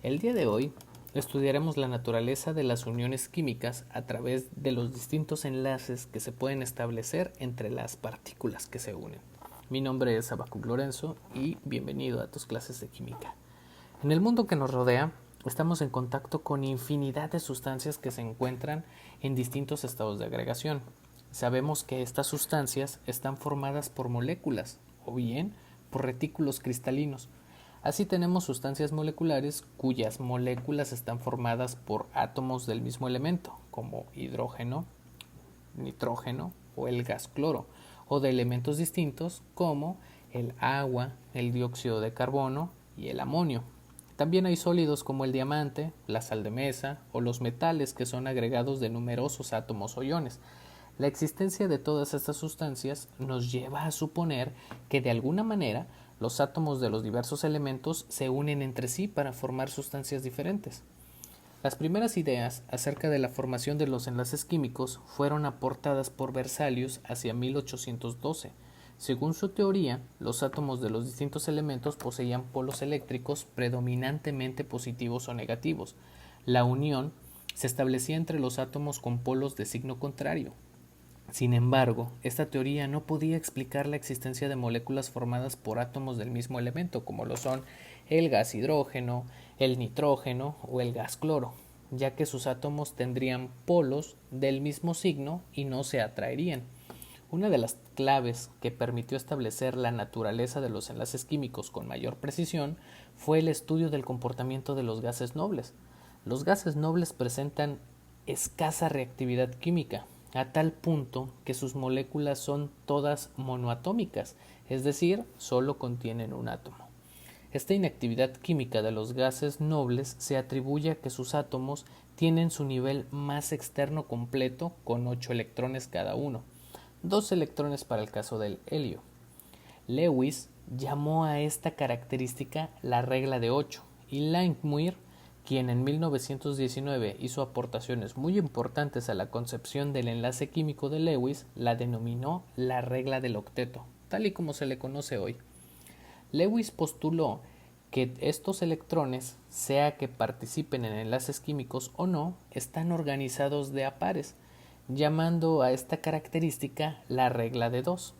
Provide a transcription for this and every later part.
El día de hoy estudiaremos la naturaleza de las uniones químicas a través de los distintos enlaces que se pueden establecer entre las partículas que se unen. Mi nombre es Abacuc Lorenzo y bienvenido a tus clases de química. En el mundo que nos rodea, estamos en contacto con infinidad de sustancias que se encuentran en distintos estados de agregación. Sabemos que estas sustancias están formadas por moléculas o bien por retículos cristalinos. Así tenemos sustancias moleculares cuyas moléculas están formadas por átomos del mismo elemento, como hidrógeno, nitrógeno o el gas cloro, o de elementos distintos como el agua, el dióxido de carbono y el amonio. También hay sólidos como el diamante, la sal de mesa o los metales que son agregados de numerosos átomos o iones. La existencia de todas estas sustancias nos lleva a suponer que de alguna manera los átomos de los diversos elementos se unen entre sí para formar sustancias diferentes. Las primeras ideas acerca de la formación de los enlaces químicos fueron aportadas por Berzelius hacia 1812. Según su teoría, los átomos de los distintos elementos poseían polos eléctricos predominantemente positivos o negativos. La unión se establecía entre los átomos con polos de signo contrario. Sin embargo, esta teoría no podía explicar la existencia de moléculas formadas por átomos del mismo elemento, como lo son el gas hidrógeno, el nitrógeno o el gas cloro, ya que sus átomos tendrían polos del mismo signo y no se atraerían. Una de las claves que permitió establecer la naturaleza de los enlaces químicos con mayor precisión fue el estudio del comportamiento de los gases nobles. Los gases nobles presentan escasa reactividad química, a tal punto que sus moléculas son todas monoatómicas, es decir, solo contienen un átomo. Esta inactividad química de los gases nobles se atribuye a que sus átomos tienen su nivel más externo completo con 8 electrones cada uno, 2 electrones para el caso del helio. Lewis llamó a esta característica la regla de 8 y Langmuir, quien en 1919 hizo aportaciones muy importantes a la concepción del enlace químico de Lewis, la denominó la regla del octeto, tal y como se le conoce hoy. Lewis postuló que estos electrones, sea que participen en enlaces químicos o no, están organizados de a pares, llamando a esta característica la regla de 2.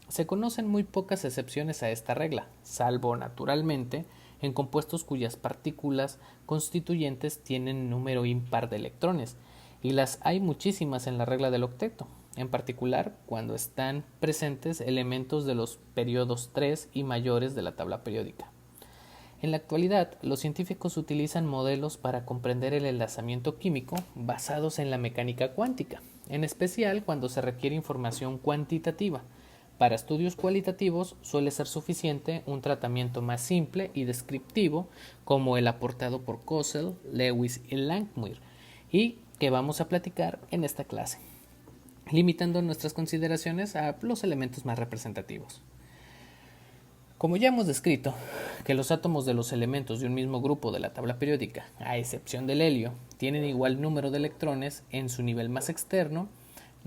Se conocen muy pocas excepciones a esta regla, salvo, naturalmente, en compuestos cuyas partículas constituyentes tienen número impar de electrones, y las hay muchísimas en la regla del octeto, en particular cuando están presentes elementos de los periodos 3 y mayores de la tabla periódica. En la actualidad, los científicos utilizan modelos para comprender el enlazamiento químico basados en la mecánica cuántica, en especial cuando se requiere información cuantitativa. Para estudios cualitativos suele ser suficiente un tratamiento más simple y descriptivo como el aportado por Kossel, Lewis y Langmuir, y que vamos a platicar en esta clase, limitando nuestras consideraciones a los elementos más representativos. Como ya hemos descrito, que los átomos de los elementos de un mismo grupo de la tabla periódica, a excepción del helio, tienen igual número de electrones en su nivel más externo,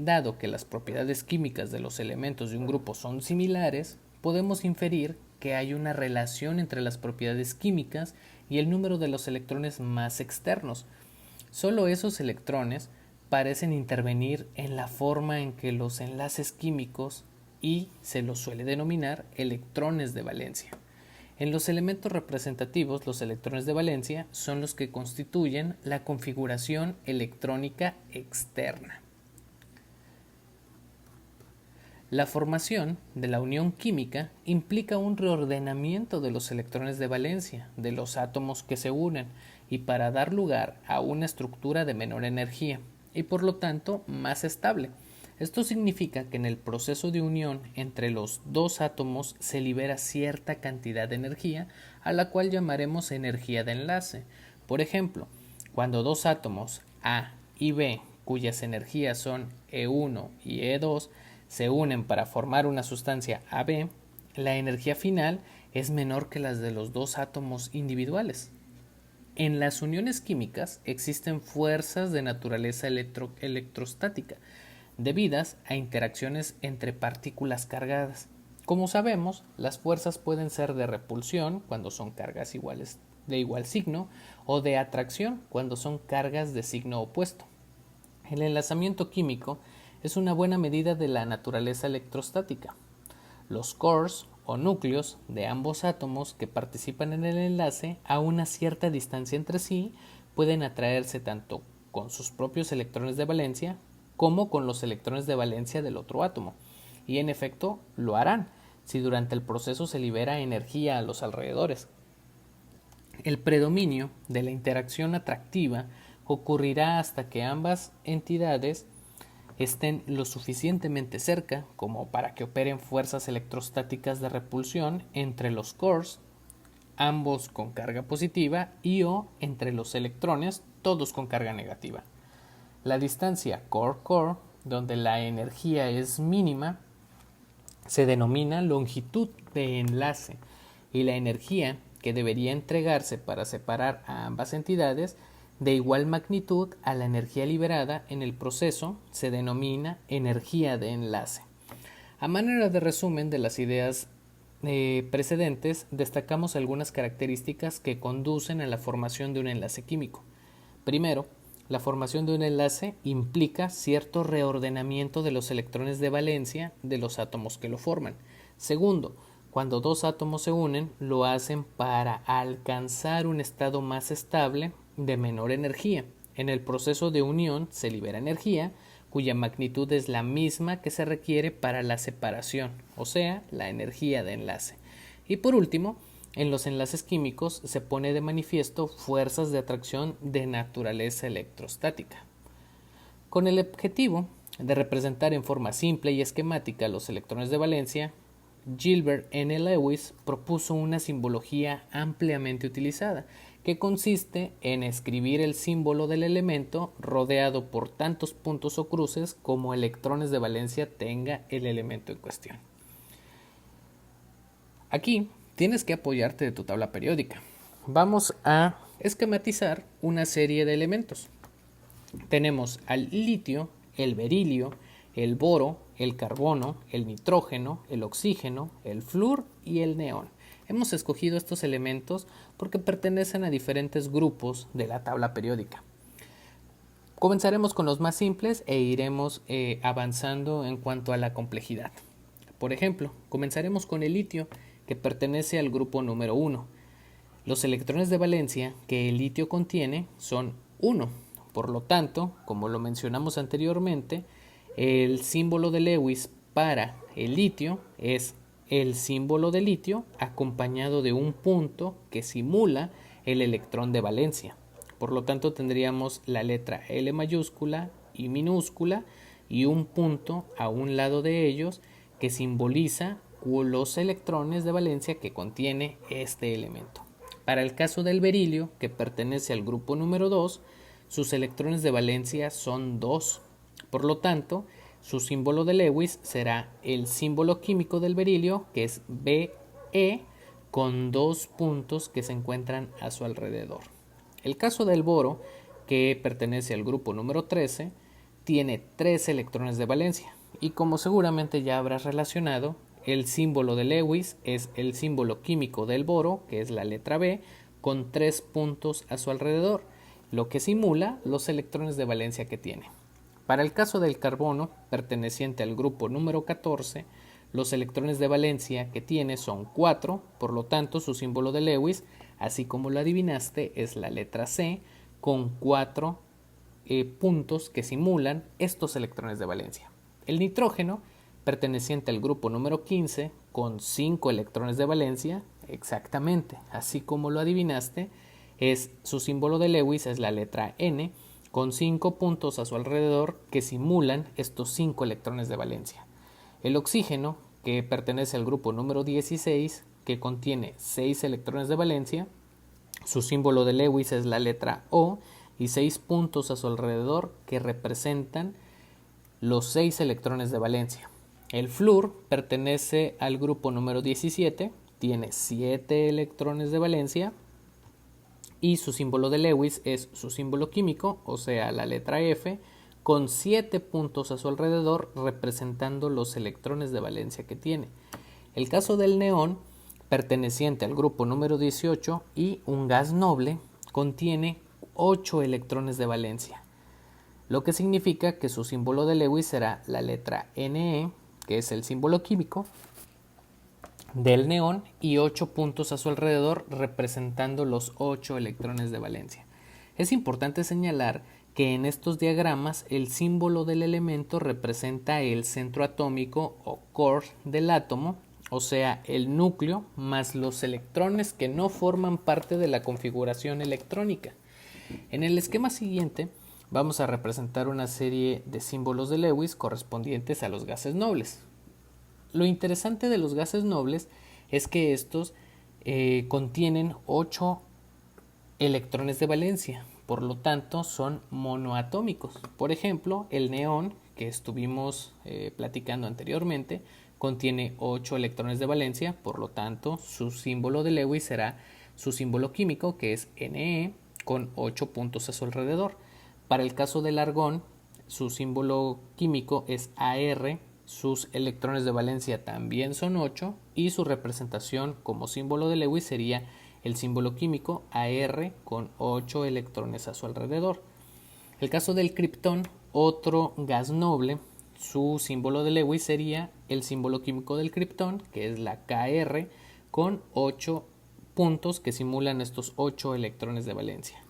dado que las propiedades químicas de los elementos de un grupo son similares, podemos inferir que hay una relación entre las propiedades químicas y el número de los electrones más externos. Solo esos electrones parecen intervenir en la forma en que los enlaces químicos y se los suele denominar electrones de valencia. En los elementos representativos, los electrones de valencia son los que constituyen la configuración electrónica externa. La formación de la unión química implica un reordenamiento de los electrones de valencia de los átomos que se unen y para dar lugar a una estructura de menor energía y por lo tanto más estable. Esto significa que en el proceso de unión entre los dos átomos se libera cierta cantidad de energía a la cual llamaremos energía de enlace. Por ejemplo, cuando dos átomos A y B cuyas energías son E1 y E2 se unen para formar una sustancia AB, la energía final es menor que las de los dos átomos individuales. En las uniones químicas existen fuerzas de naturaleza electrostática, debidas a interacciones entre partículas cargadas. Como sabemos, las fuerzas pueden ser de repulsión cuando son cargas iguales de igual signo, o de atracción cuando son cargas de signo opuesto. El enlazamiento químico es una buena medida de la naturaleza electrostática. Los cores o núcleos de ambos átomos que participan en el enlace a una cierta distancia entre sí pueden atraerse tanto con sus propios electrones de valencia como con los electrones de valencia del otro átomo, y en efecto lo harán si durante el proceso se libera energía a los alrededores. El predominio de la interacción atractiva ocurrirá hasta que ambas entidades estén lo suficientemente cerca como para que operen fuerzas electrostáticas de repulsión entre los cores, ambos con carga positiva, y o entre los electrones, todos con carga negativa. La distancia core-core, donde la energía es mínima, se denomina longitud de enlace, y la energía que debería entregarse para separar a ambas entidades de igual magnitud a la energía liberada en el proceso se denomina energía de enlace. A manera de resumen de las ideas precedentes, destacamos algunas características que conducen a la formación de un enlace químico. Primero, la formación de un enlace implica cierto reordenamiento de los electrones de valencia de los átomos que lo forman. Segundo, cuando dos átomos se unen, lo hacen para alcanzar un estado más estable de menor energía. En el proceso de unión se libera energía, cuya magnitud es la misma que se requiere para la separación, o sea, la energía de enlace. Y por último, en los enlaces químicos se pone de manifiesto fuerzas de atracción de naturaleza electrostática. Con el objetivo de representar en forma simple y esquemática los electrones de valencia, Gilbert N. Lewis propuso una simbología ampliamente utilizada, que consiste en escribir el símbolo del elemento rodeado por tantos puntos o cruces como electrones de valencia tenga el elemento en cuestión. Aquí tienes que apoyarte de tu tabla periódica. Vamos a esquematizar una serie de elementos. Tenemos al litio, el berilio, el boro, el carbono, el nitrógeno, el oxígeno, el flúor y el neón. Hemos escogido estos elementos porque pertenecen a diferentes grupos de la tabla periódica. Comenzaremos con los más simples e iremos avanzando en cuanto a la complejidad. Por ejemplo, comenzaremos con el litio, que pertenece al grupo número 1. Los electrones de valencia que el litio contiene son 1. Por lo tanto, como lo mencionamos anteriormente, el símbolo de Lewis para el litio es el símbolo de litio acompañado de un punto que simula el electrón de valencia. Por lo tanto, tendríamos la letra L mayúscula y minúscula y un punto a un lado de ellos que simboliza los electrones de valencia que contiene este elemento. Para el caso del berilio, que pertenece al grupo número 2, sus electrones de valencia son 2. Por lo tanto, su símbolo de Lewis será el símbolo químico del berilio, que es Be, con 2 puntos que se encuentran a su alrededor. El caso del boro, que pertenece al grupo número 13, tiene 3 electrones de valencia, y como seguramente ya habrás relacionado, el símbolo de Lewis es el símbolo químico del boro, que es la letra B, con 3 puntos a su alrededor, lo que simula los electrones de valencia que tiene. Para el caso del carbono, perteneciente al grupo número 14, los electrones de valencia que tiene son 4, por lo tanto su símbolo de Lewis, así como lo adivinaste, es la letra C, con 4 puntos que simulan estos electrones de valencia. El nitrógeno, perteneciente al grupo número 15, con 5 electrones de valencia, exactamente, así como lo adivinaste, su símbolo de Lewis es la letra N, con 5 puntos a su alrededor que simulan estos 5 electrones de valencia. El oxígeno, que pertenece al grupo número 16, que contiene 6 electrones de valencia, su símbolo de Lewis es la letra O y 6 puntos a su alrededor que representan los 6 electrones de valencia. El flúor pertenece al grupo número 17, tiene 7 electrones de valencia, y su símbolo de Lewis es su símbolo químico, o sea, la letra F, con 7 puntos a su alrededor representando los electrones de valencia que tiene. El caso del neón perteneciente al grupo número 18 y un gas noble contiene 8 electrones de valencia, lo que significa que su símbolo de Lewis será la letra Ne, que es el símbolo químico del neón, y 8 puntos a su alrededor representando los 8 electrones de valencia. Es importante señalar que en estos diagramas el símbolo del elemento representa el centro atómico o core del átomo, o sea, el núcleo más los electrones que no forman parte de la configuración electrónica. En el esquema siguiente vamos a representar una serie de símbolos de Lewis correspondientes a los gases nobles. Lo interesante de los gases nobles es que estos contienen 8 electrones de valencia, por lo tanto son monoatómicos. Por ejemplo, el neón, que estuvimos platicando anteriormente, contiene 8 electrones de valencia, por lo tanto su símbolo de Lewis será su símbolo químico, que es Ne, con 8 puntos a su alrededor. Para el caso del argón, su símbolo químico es Ar, sus electrones de valencia también son 8 y su representación como símbolo de Lewis sería el símbolo químico Ar con 8 electrones a su alrededor. El caso del criptón, otro gas noble, su símbolo de Lewis sería el símbolo químico del criptón, que es la Kr, con 8 puntos que simulan estos 8 electrones de valencia.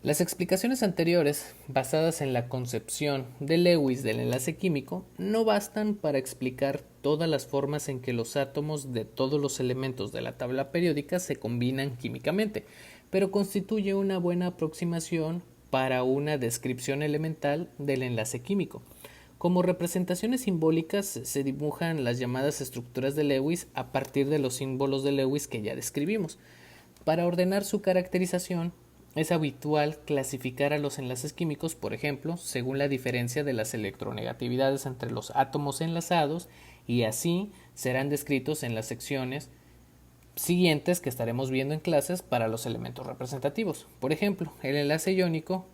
Las explicaciones anteriores, basadas en la concepción de Lewis del enlace químico, no bastan para explicar todas las formas en que los átomos de todos los elementos de la tabla periódica se combinan químicamente, pero constituye una buena aproximación para una descripción elemental del enlace químico. Como representaciones simbólicas se dibujan las llamadas estructuras de Lewis a partir de los símbolos de Lewis que ya describimos. Para ordenar su caracterización, es habitual clasificar a los enlaces químicos, por ejemplo, según la diferencia de las electronegatividades entre los átomos enlazados, y así serán descritos en las secciones siguientes que estaremos viendo en clases para los elementos representativos. Por ejemplo, el enlace iónico,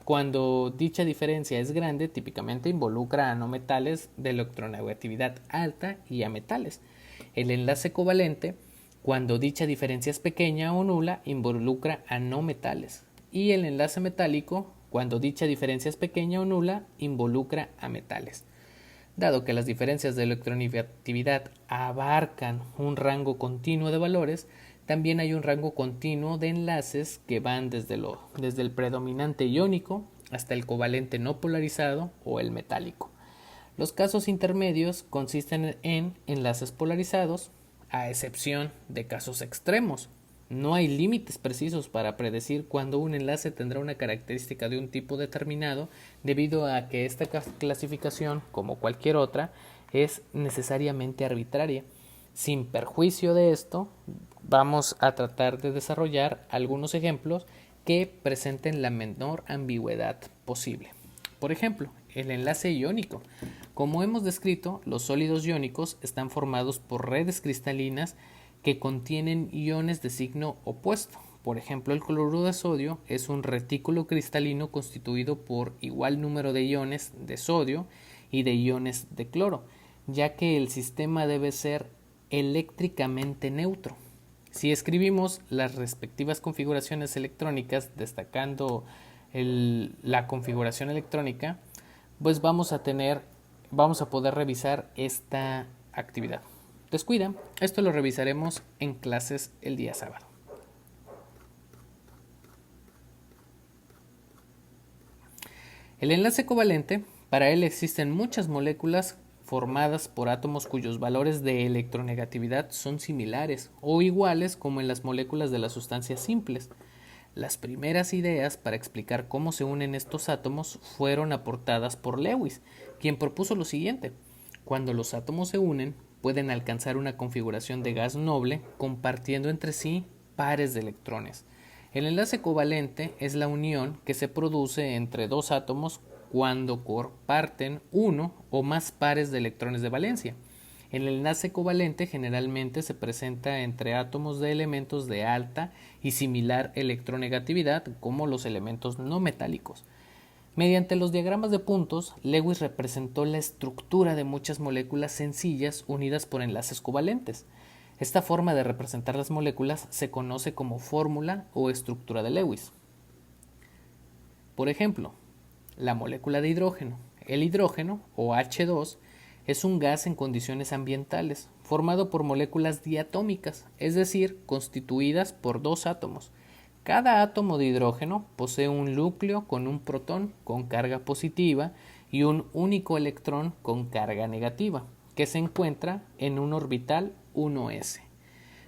cuando dicha diferencia es grande, típicamente involucra a no metales de electronegatividad alta y a metales. El enlace covalente, cuando dicha diferencia es pequeña o nula, involucra a no metales. Y el enlace metálico, cuando dicha diferencia es pequeña o nula, involucra a metales. Dado que las diferencias de electronegatividad abarcan un rango continuo de valores, también hay un rango continuo de enlaces que van desde el predominante iónico hasta el covalente no polarizado o el metálico. Los casos intermedios consisten en enlaces polarizados, a excepción de casos extremos. No hay límites precisos para predecir cuándo un enlace tendrá una característica de un tipo determinado, debido a que esta clasificación, como cualquier otra, es necesariamente arbitraria. Sin perjuicio de esto, vamos a tratar de desarrollar algunos ejemplos que presenten la menor ambigüedad posible. Por ejemplo, el enlace iónico. Como hemos descrito, los sólidos iónicos están formados por redes cristalinas que contienen iones de signo opuesto. Por ejemplo, el cloruro de sodio es un retículo cristalino constituido por igual número de iones de sodio y de iones de cloro, ya que el sistema debe ser eléctricamente neutro. Si escribimos las respectivas configuraciones electrónicas destacando la configuración electrónica, pues vamos a poder revisar esta actividad. Descuida, esto lo revisaremos en clases el día sábado. El enlace covalente, para él existen muchas moléculas formadas por átomos cuyos valores de electronegatividad son similares o iguales como en las moléculas de las sustancias simples. Las primeras ideas para explicar cómo se unen estos átomos fueron aportadas por Lewis, quien propuso lo siguiente: cuando los átomos se unen, pueden alcanzar una configuración de gas noble compartiendo entre sí pares de electrones. El enlace covalente es la unión que se produce entre dos átomos cuando comparten uno o más pares de electrones de valencia. El enlace covalente generalmente se presenta entre átomos de elementos de alta y similar electronegatividad, como los elementos no metálicos. Mediante los diagramas de puntos, Lewis representó la estructura de muchas moléculas sencillas unidas por enlaces covalentes. Esta forma de representar las moléculas se conoce como fórmula o estructura de Lewis. Por ejemplo, la molécula de hidrógeno. El hidrógeno, o H2, es un gas en condiciones ambientales, formado por moléculas diatómicas, es decir, constituidas por dos átomos. Cada átomo de hidrógeno posee un núcleo con un protón con carga positiva y un único electrón con carga negativa, que se encuentra en un orbital 1s.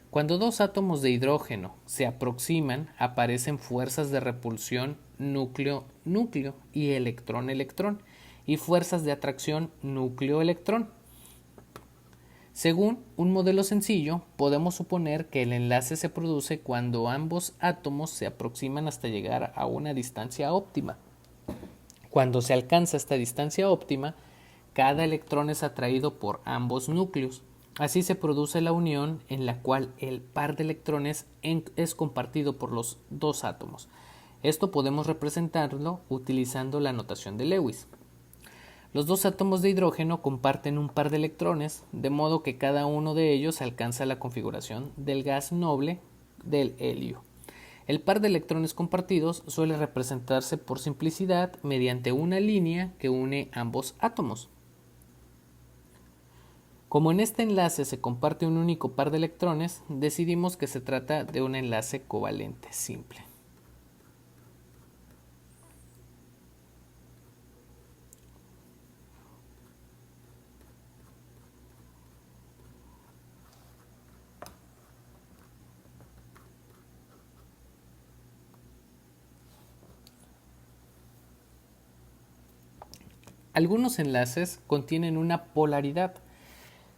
Cuando dos átomos de hidrógeno se aproximan, aparecen fuerzas de repulsión núcleo-núcleo y electrón-electrón, y fuerzas de atracción núcleo-electrón. Según un modelo sencillo, podemos suponer que el enlace se produce cuando ambos átomos se aproximan hasta llegar a una distancia óptima. Cuando se alcanza esta distancia óptima, cada electrón es atraído por ambos núcleos. Así se produce la unión en la cual el par de electrones es compartido por los dos átomos. Esto podemos representarlo utilizando la notación de Lewis. Los dos átomos de hidrógeno comparten un par de electrones, de modo que cada uno de ellos alcanza la configuración del gas noble del helio. El par de electrones compartidos suele representarse por simplicidad mediante una línea que une ambos átomos. Como en este enlace se comparte un único par de electrones, decidimos que se trata de un enlace covalente simple. Algunos enlaces contienen una polaridad.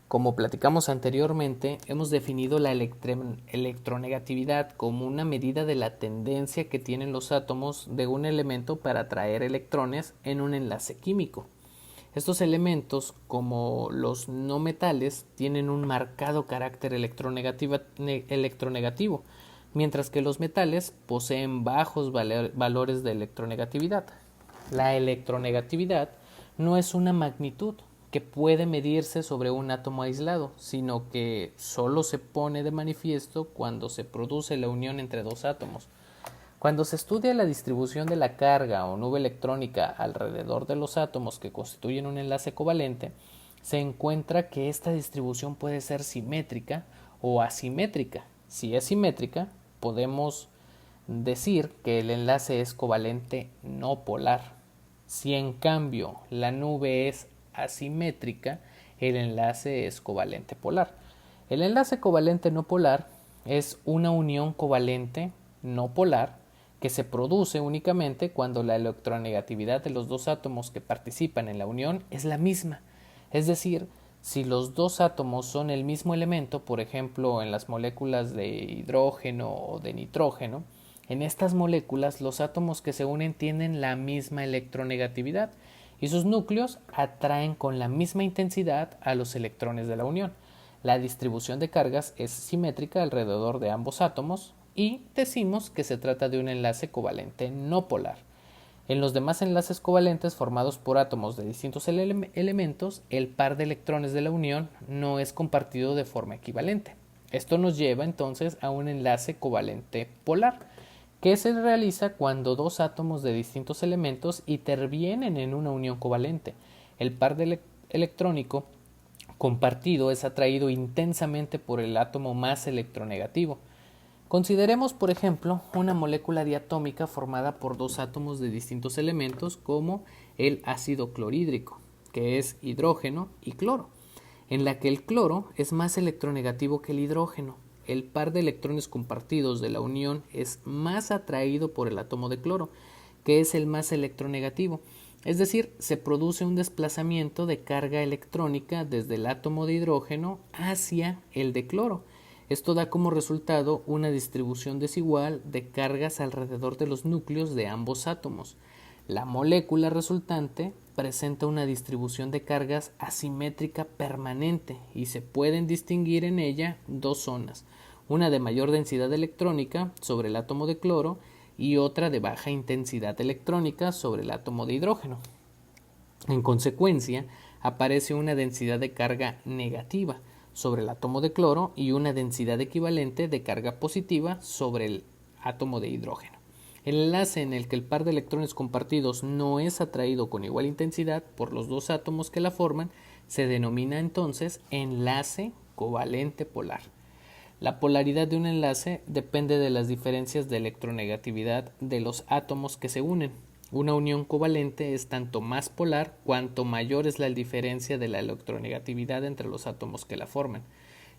Como platicamos anteriormente, hemos definido la electronegatividad como una medida de la tendencia que tienen los átomos de un elemento para atraer electrones en un enlace químico. Estos elementos, como los no metales, tienen un marcado carácter electronegativo, mientras que los metales poseen bajos valores de electronegatividad. La electronegatividad no es una magnitud que puede medirse sobre un átomo aislado, sino que solo se pone de manifiesto cuando se produce la unión entre dos átomos. Cuando se estudia la distribución de la carga o nube electrónica alrededor de los átomos que constituyen un enlace covalente, se encuentra que esta distribución puede ser simétrica o asimétrica. Si es simétrica, podemos decir que el enlace es covalente no polar. Si en cambio la nube es asimétrica, el enlace es covalente polar. El enlace covalente no polar es una unión covalente no polar que se produce únicamente cuando la electronegatividad de los dos átomos que participan en la unión es la misma. Es decir, si los dos átomos son el mismo elemento, por ejemplo en las moléculas de hidrógeno o de nitrógeno, en estas moléculas los átomos que se unen tienen la misma electronegatividad y sus núcleos atraen con la misma intensidad a los electrones de la unión. La distribución de cargas es simétrica alrededor de ambos átomos y decimos que se trata de un enlace covalente no polar. En los demás enlaces covalentes formados por átomos de distintos elementos, el par de electrones de la unión no es compartido de forma equivalente. Esto nos lleva entonces a un enlace covalente polar, que se realiza cuando dos átomos de distintos elementos intervienen en una unión covalente. El par electrónico compartido es atraído intensamente por el átomo más electronegativo. Consideremos, por ejemplo, una molécula diatómica formada por dos átomos de distintos elementos como el ácido clorhídrico, que es hidrógeno y cloro, en la que el cloro es más electronegativo que el hidrógeno. El par de electrones compartidos de la unión es más atraído por el átomo de cloro, que es el más electronegativo. Es decir, se produce un desplazamiento de carga electrónica desde el átomo de hidrógeno hacia el de cloro. Esto da como resultado una distribución desigual de cargas alrededor de los núcleos de ambos átomos. La molécula resultante presenta una distribución de cargas asimétrica permanente y se pueden distinguir en ella dos zonas, una de mayor densidad electrónica sobre el átomo de cloro y otra de baja intensidad electrónica sobre el átomo de hidrógeno. En consecuencia, aparece una densidad de carga negativa sobre el átomo de cloro y una densidad equivalente de carga positiva sobre el átomo de hidrógeno. El enlace en el que el par de electrones compartidos no es atraído con igual intensidad por los dos átomos que la forman se denomina entonces enlace covalente polar. La polaridad de un enlace depende de las diferencias de electronegatividad de los átomos que se unen. Una unión covalente es tanto más polar cuanto mayor es la diferencia de la electronegatividad entre los átomos que la forman.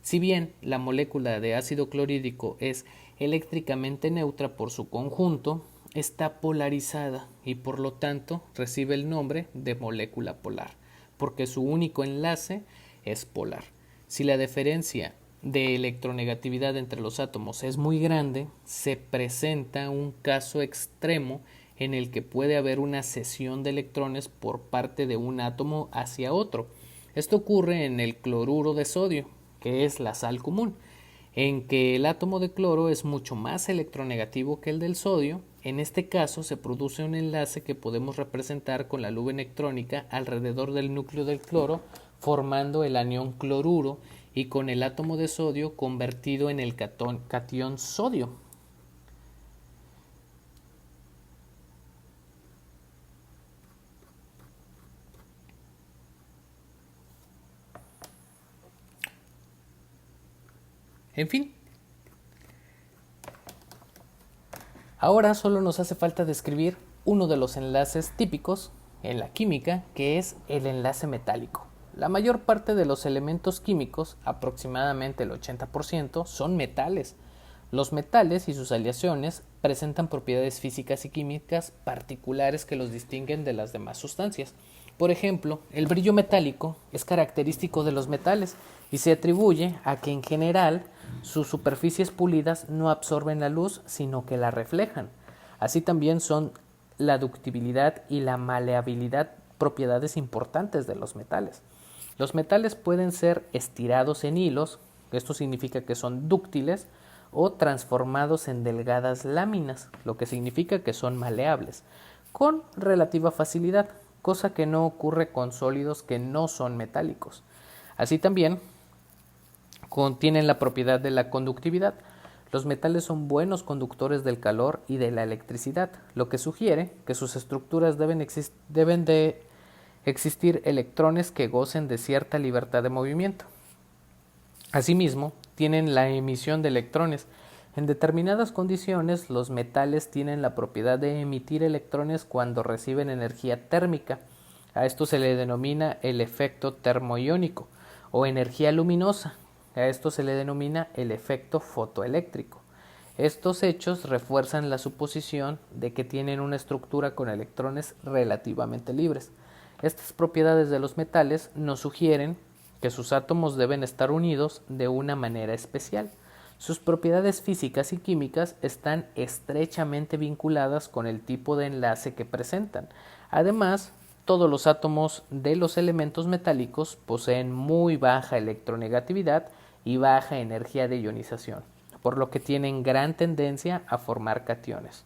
Si bien la molécula de ácido clorhídrico es eléctricamente neutra por su conjunto, está polarizada y por lo tanto recibe el nombre de molécula polar, porque su único enlace es polar. Si la diferencia de electronegatividad entre los átomos es muy grande, se presenta un caso extremo en el que puede haber una cesión de electrones por parte de un átomo hacia otro. Esto ocurre en el cloruro de sodio, que es la sal común, en que el átomo de cloro es mucho más electronegativo que el del sodio. En este caso se produce un enlace que podemos representar con la nube electrónica alrededor del núcleo del cloro, formando el anión cloruro y con el átomo de sodio convertido en el catión sodio. En fin, ahora solo nos hace falta describir uno de los enlaces típicos en la química, que es el enlace metálico. La mayor parte de los elementos químicos, aproximadamente el 80%, son metales. Los metales y sus aleaciones presentan propiedades físicas y químicas particulares que los distinguen de las demás sustancias. Por ejemplo, el brillo metálico es característico de los metales y se atribuye a que en general sus superficies pulidas no absorben la luz, sino que la reflejan. Así también son la ductibilidad y la maleabilidad propiedades importantes de los metales. Los metales pueden ser estirados en hilos, esto significa que son dúctiles, o transformados en delgadas láminas, lo que significa que son maleables, con relativa facilidad, cosa que no ocurre con sólidos que no son metálicos. Así también contienen la propiedad de la conductividad. Los metales son buenos conductores del calor y de la electricidad, lo que sugiere que sus estructuras deben de existir electrones que gocen de cierta libertad de movimiento. Asimismo, tienen la emisión de electrones. En determinadas condiciones, los metales tienen la propiedad de emitir electrones cuando reciben energía térmica. A esto se le denomina el efecto termoiónico o energía luminosa. A esto se le denomina el efecto fotoeléctrico. Estos hechos refuerzan la suposición de que tienen una estructura con electrones relativamente libres. Estas propiedades de los metales nos sugieren que sus átomos deben estar unidos de una manera especial. Sus propiedades físicas y químicas están estrechamente vinculadas con el tipo de enlace que presentan. Además, todos los átomos de los elementos metálicos poseen muy baja electronegatividad y baja energía de ionización, por lo que tienen gran tendencia a formar cationes.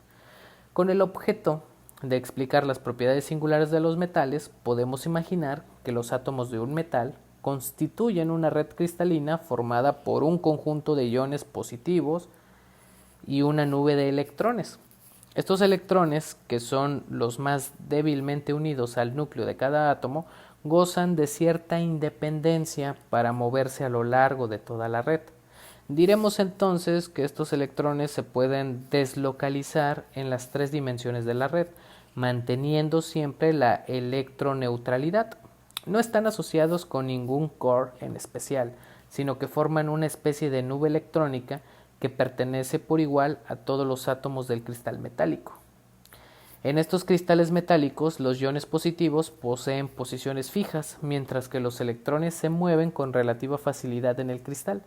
Con el objeto de explicar las propiedades singulares de los metales, podemos imaginar que los átomos de un metal constituyen una red cristalina formada por un conjunto de iones positivos y una nube de electrones. Estos electrones, que son los más débilmente unidos al núcleo de cada átomo, gozan de cierta independencia para moverse a lo largo de toda la red. Diremos entonces que estos electrones se pueden deslocalizar en las tres dimensiones de la red, manteniendo siempre la electroneutralidad. No están asociados con ningún core en especial, sino que forman una especie de nube electrónica que pertenece por igual a todos los átomos del cristal metálico. En estos cristales metálicos, los iones positivos poseen posiciones fijas, mientras que los electrones se mueven con relativa facilidad en el cristal.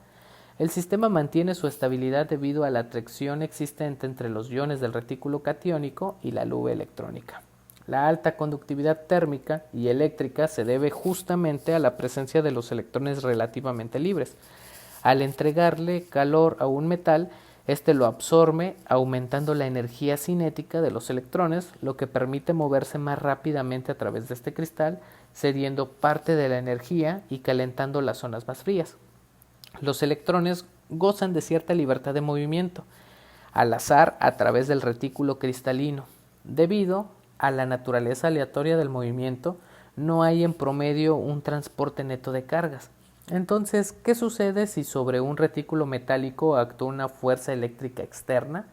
El sistema mantiene su estabilidad debido a la atracción existente entre los iones del retículo catiónico y la nube electrónica. La alta conductividad térmica y eléctrica se debe justamente a la presencia de los electrones relativamente libres. Al entregarle calor a un metal, Este lo absorbe, aumentando la energía cinética de los electrones, lo que permite moverse más rápidamente a través de este cristal, cediendo parte de la energía y calentando las zonas más frías. Los electrones gozan de cierta libertad de movimiento, al azar a través del retículo cristalino. Debido a la naturaleza aleatoria del movimiento, no hay en promedio un transporte neto de cargas. Entonces, ¿qué sucede si sobre un retículo metálico actúa una fuerza eléctrica externa?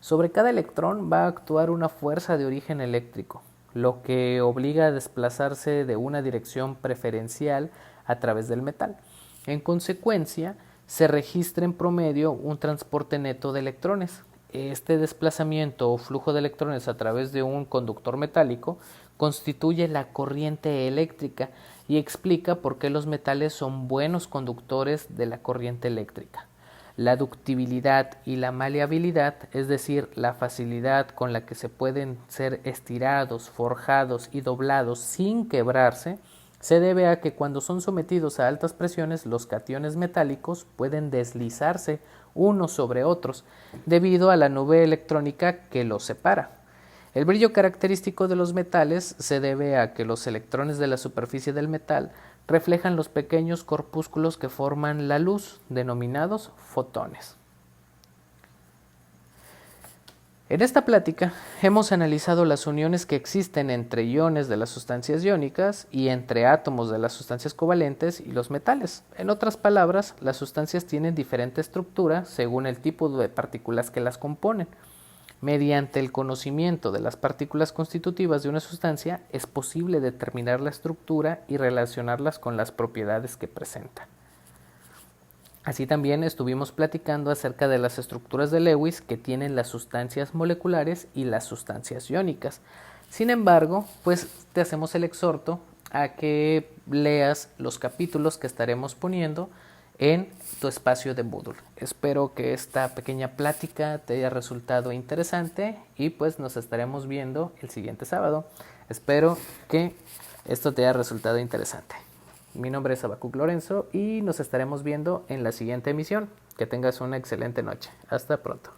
Sobre cada electrón va a actuar una fuerza de origen eléctrico, lo que obliga a desplazarse de una dirección preferencial a través del metal. En consecuencia, se registra en promedio un transporte neto de electrones. Este desplazamiento o flujo de electrones a través de un conductor metálico constituye la corriente eléctrica y explica por qué los metales son buenos conductores de la corriente eléctrica. La ductibilidad y la maleabilidad, es decir, la facilidad con la que se pueden ser estirados, forjados y doblados sin quebrarse, se debe a que cuando son sometidos a altas presiones, los cationes metálicos pueden deslizarse unos sobre otros debido a la nube electrónica que los separa. El brillo característico de los metales se debe a que los electrones de la superficie del metal reflejan los pequeños corpúsculos que forman la luz, denominados fotones. En esta plática hemos analizado las uniones que existen entre iones de las sustancias iónicas y entre átomos de las sustancias covalentes y los metales. En otras palabras, las sustancias tienen diferente estructura según el tipo de partículas que las componen. Mediante el conocimiento de las partículas constitutivas de una sustancia, es posible determinar la estructura y relacionarlas con las propiedades que presentan. Así también estuvimos platicando acerca de las estructuras de Lewis que tienen las sustancias moleculares y las sustancias iónicas. Sin embargo, pues te hacemos el exhorto a que leas los capítulos que estaremos poniendo en tu espacio de Moodle. Espero que esta pequeña plática te haya resultado interesante y pues nos estaremos viendo el siguiente sábado. Espero que esto te haya resultado interesante. Mi nombre es Habacuc Lorenzo y nos estaremos viendo en la siguiente emisión. Que tengas una excelente noche. Hasta pronto.